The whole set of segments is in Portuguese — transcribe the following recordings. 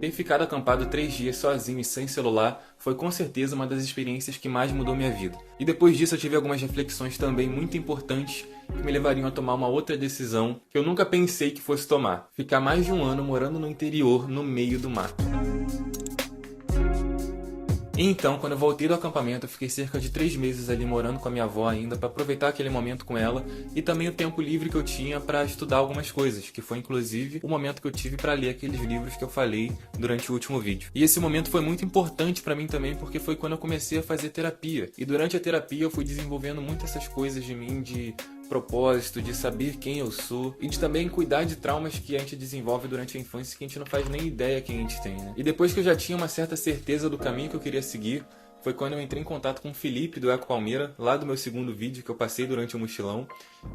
Ter ficado acampado 3 dias sozinho e sem celular foi com certeza uma das experiências que mais mudou minha vida. E depois disso eu tive algumas reflexões também muito importantes que me levariam a tomar uma outra decisão que eu nunca pensei que fosse tomar. Ficar mais de um ano morando no interior, no meio do mato. E então, quando eu voltei do acampamento, eu fiquei cerca de 3 meses ali morando com a minha avó ainda para aproveitar aquele momento com ela e também o tempo livre que eu tinha para estudar algumas coisas, que foi inclusive o momento que eu tive para ler aqueles livros que eu falei durante o último vídeo. E esse momento foi muito importante para mim também porque foi quando eu comecei a fazer terapia. E durante a terapia eu fui desenvolvendo muito essas coisas de mim, de propósito, de saber quem eu sou e de também cuidar de traumas que a gente desenvolve durante a infância que a gente não faz nem ideia que a gente tem, né? E depois que eu já tinha uma certa certeza do caminho que eu queria seguir, foi quando eu entrei em contato com o Felipe do Eco Palmeira, lá do meu segundo vídeo que eu passei durante o mochilão,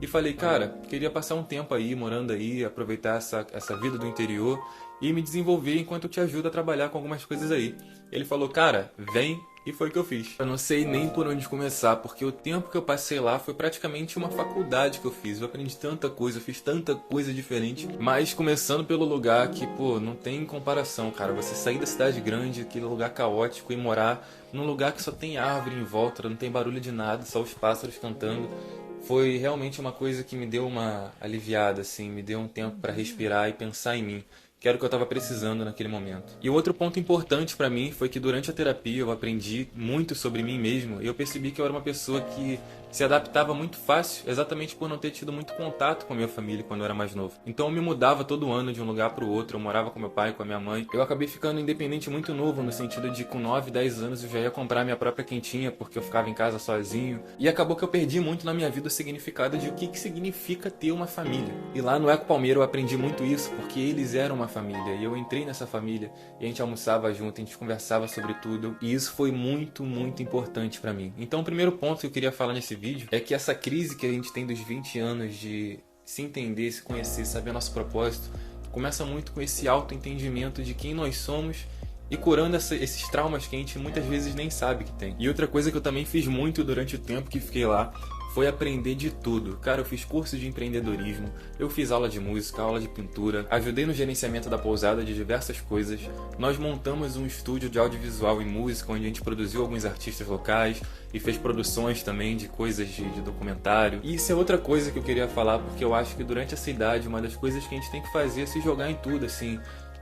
e falei, cara, queria passar um tempo aí, morando aí, aproveitar essa vida do interior e me desenvolver enquanto eu te ajudo a trabalhar com algumas coisas aí. Ele falou, cara, vem. E foi o que eu fiz. Eu não sei nem por onde começar, porque o tempo que eu passei lá foi praticamente uma faculdade que eu fiz. Eu aprendi tanta coisa, eu fiz tanta coisa diferente. Mas começando pelo lugar que, pô, não tem comparação, cara. Você sair da cidade grande, aquele lugar caótico, e morar num lugar que só tem árvore em volta, não tem barulho de nada, só os pássaros cantando. Foi realmente uma coisa que me deu uma aliviada, assim, me deu um tempo para respirar e pensar em mim, que era o que eu estava precisando naquele momento. E outro ponto importante para mim foi que durante a terapia eu aprendi muito sobre mim mesmo e eu percebi que eu era uma pessoa que se adaptava muito fácil, exatamente por não ter tido muito contato com a minha família quando eu era mais novo. Então eu me mudava todo ano de um lugar para o outro, eu morava com meu pai, com a minha mãe. Eu acabei ficando independente muito novo, no sentido de com 9, 10 anos eu já ia comprar minha própria quentinha porque eu ficava em casa sozinho. E acabou que eu perdi muito na minha vida o significado de o que significa ter uma família. E lá no Eco Palmeira eu aprendi muito isso, porque eles eram uma família e eu entrei nessa família e a gente almoçava junto, a gente conversava sobre tudo e isso foi muito, muito importante para mim. Então o primeiro ponto que eu queria falar nesse vídeo é que essa crise que a gente tem dos 20 anos de se entender, se conhecer, saber nosso propósito, começa muito com esse autoentendimento de quem nós somos e curando esses traumas que a gente muitas vezes nem sabe que tem. E outra coisa que eu também fiz muito durante o tempo que fiquei lá foi aprender de tudo. Cara, eu fiz curso de empreendedorismo, eu fiz aula de música, aula de pintura, ajudei no gerenciamento da pousada de diversas coisas. Nós montamos um estúdio de audiovisual e música, onde a gente produziu alguns artistas locais e fez produções também de coisas de documentário. E isso é outra coisa que eu queria falar, porque eu acho que durante essa idade, uma das coisas que a gente tem que fazer é se jogar em tudo, assim.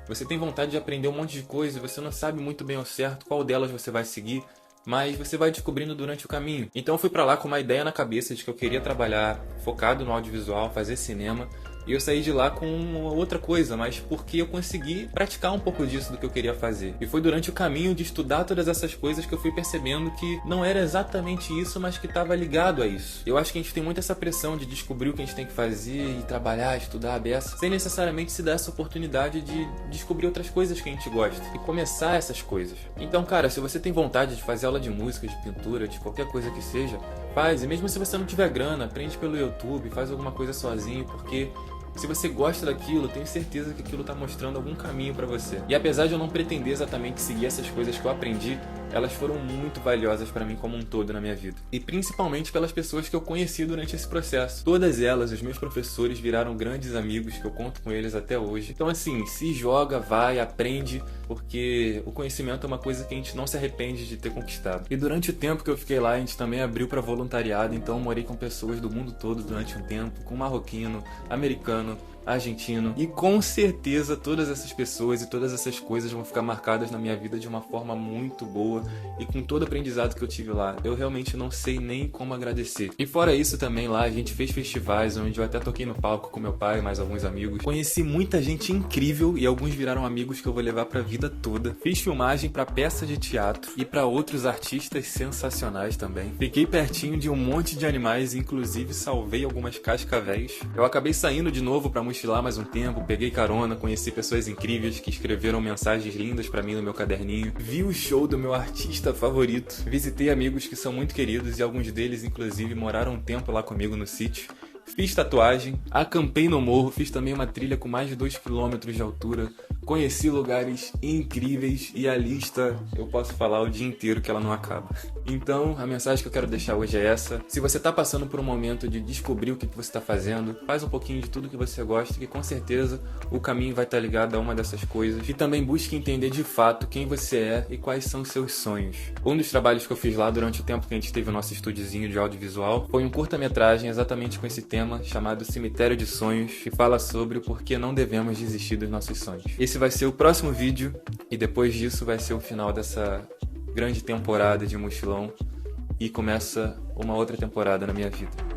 Você tem vontade de aprender um monte de coisa, você não sabe muito bem ao certo qual delas você vai seguir, mas você vai descobrindo durante o caminho. Então eu fui pra lá com uma ideia na cabeça de que eu queria trabalhar focado no audiovisual, fazer cinema, e eu saí de lá com outra coisa, mas porque eu consegui praticar um pouco disso do que eu queria fazer. E foi durante o caminho de estudar todas essas coisas que eu fui percebendo que não era exatamente isso, mas que estava ligado a isso. Eu acho que a gente tem muito essa pressão de descobrir o que a gente tem que fazer e trabalhar, estudar a beça, sem necessariamente se dar essa oportunidade de descobrir outras coisas que a gente gosta e começar essas coisas. Então, cara, se você tem vontade de fazer aula de música, de pintura, de qualquer coisa que seja, faz. E mesmo se você não tiver grana, aprende pelo YouTube, faz alguma coisa sozinho, porque se você gosta daquilo, tenho certeza que aquilo está mostrando algum caminho para você. E apesar de eu não pretender exatamente seguir essas coisas que eu aprendi, elas foram muito valiosas para mim como um todo na minha vida. E principalmente pelas pessoas que eu conheci durante esse processo. Todas elas, os meus professores, viraram grandes amigos que eu conto com eles até hoje. Então assim, se joga, vai, aprende, porque o conhecimento é uma coisa que a gente não se arrepende de ter conquistado. E durante o tempo que eu fiquei lá, a gente também abriu para voluntariado, então eu morei com pessoas do mundo todo durante um tempo, com marroquino, americano, argentino, e com certeza todas essas pessoas e todas essas coisas vão ficar marcadas na minha vida de uma forma muito boa e com todo o aprendizado que eu tive lá. Eu realmente não sei nem como agradecer. E fora isso também lá a gente fez festivais onde eu até toquei no palco com meu pai e mais alguns amigos. Conheci muita gente incrível e alguns viraram amigos que eu vou levar pra vida toda. Fiz filmagem pra peça de teatro e pra outros artistas sensacionais também. Fiquei pertinho de um monte de animais, inclusive salvei algumas cascavéis. Eu acabei saindo de novo pra mochilar mais um tempo, peguei carona, conheci pessoas incríveis que escreveram mensagens lindas pra mim no meu caderninho, vi o show do meu artista favorito, visitei amigos que são muito queridos e alguns deles inclusive moraram um tempo lá comigo no sítio, fiz tatuagem, acampei no morro, fiz também uma trilha com mais de 2 km de altura, conheci lugares incríveis e a lista eu posso falar o dia inteiro que ela não acaba. Então, a mensagem que eu quero deixar hoje é essa. Se você está passando por um momento de descobrir o que você está fazendo, faz um pouquinho de tudo que você gosta, que com certeza o caminho vai estar ligado a uma dessas coisas. E também busque entender de fato quem você é e quais são os seus sonhos. Um dos trabalhos que eu fiz lá durante o tempo que a gente teve o nosso estúdiozinho de audiovisual foi um curta-metragem exatamente com esse tema, chamado Cemitério de Sonhos, que fala sobre o porquê não devemos desistir dos nossos sonhos. Esse vai ser o próximo vídeo e depois disso vai ser o final dessa grande temporada de mochilão e começa uma outra temporada na minha vida.